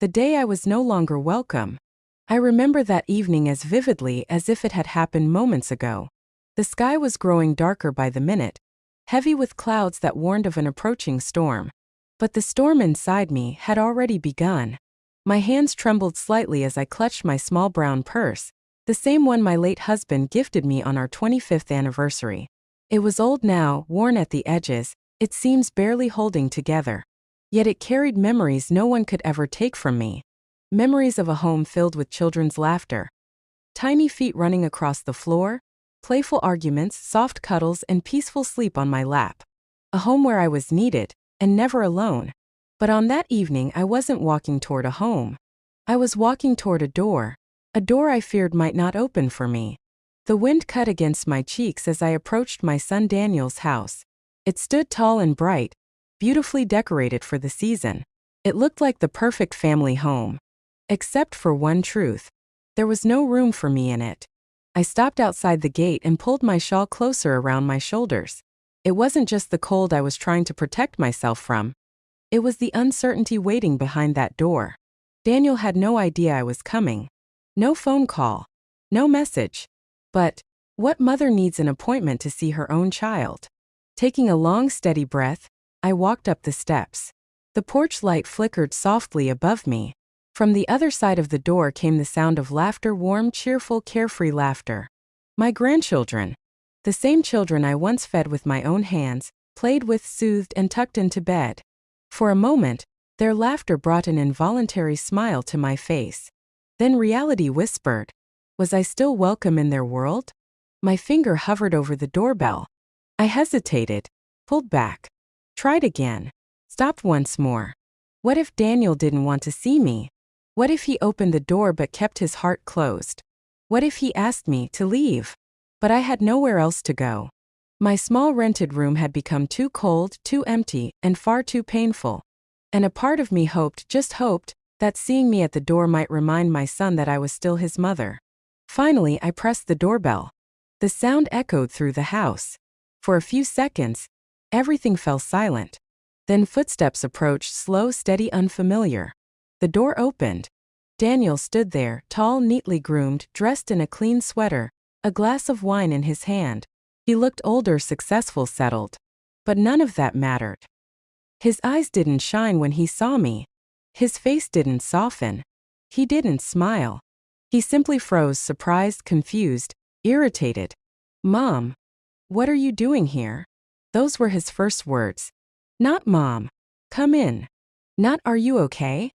the day I was no longer welcome. I remember that evening as vividly as if it had happened moments ago. The sky was growing darker by the minute, heavy with clouds that warned of an approaching storm. But the storm inside me had already begun. My hands trembled slightly as I clutched my small brown purse, the same one my late husband gifted me on our 25th anniversary. It was old now, worn at the edges, it seems barely holding together. Yet it carried memories no one could ever take from me. Memories of a home filled with children's laughter, tiny feet running across the floor, playful arguments, soft cuddles, and peaceful sleep on my lap. A home where I was needed, and never alone. But on that evening I wasn't walking toward a home. I was walking toward a door I feared might not open for me. The wind cut against my cheeks as I approached my son Daniel's house. It stood tall and bright, beautifully decorated for the season. It looked like the perfect family home. Except for one truth. There was no room for me in it. I stopped outside the gate and pulled my shawl closer around my shoulders. It wasn't just the cold I was trying to protect myself from. It was the uncertainty waiting behind that door. Daniel had no idea I was coming. No phone call. No message. But what mother needs an appointment to see her own child? Taking a long, steady breath, I walked up the steps. The porch light flickered softly above me. From the other side of the door came the sound of laughter, warm, cheerful, carefree laughter. My grandchildren. The same children I once fed with my own hands, played with, soothed, and tucked into bed. For a moment, their laughter brought an involuntary smile to my face. Then reality whispered. Was I still welcome in their world? My finger hovered over the doorbell. I hesitated, pulled back, tried again, stopped once more. What if Daniel didn't want to see me? What if he opened the door but kept his heart closed? What if he asked me to leave? But I had nowhere else to go. My small rented room had become too cold, too empty, and far too painful. And a part of me hoped, just hoped, that seeing me at the door might remind my son that I was still his mother. Finally, I pressed the doorbell. The sound echoed through the house. For a few seconds, everything fell silent. Then footsteps approached, slow, steady, unfamiliar. The door opened. Daniel stood there, tall, neatly groomed, dressed in a clean sweater, a glass of wine in his hand. He looked older, successful, settled. But none of that mattered. His eyes didn't shine when he saw me. His face didn't soften. He didn't smile. He simply froze, surprised, confused, irritated. "Mom, what are you doing here?" Those were his first words. Not "Mom, come in." Not "Are you okay?"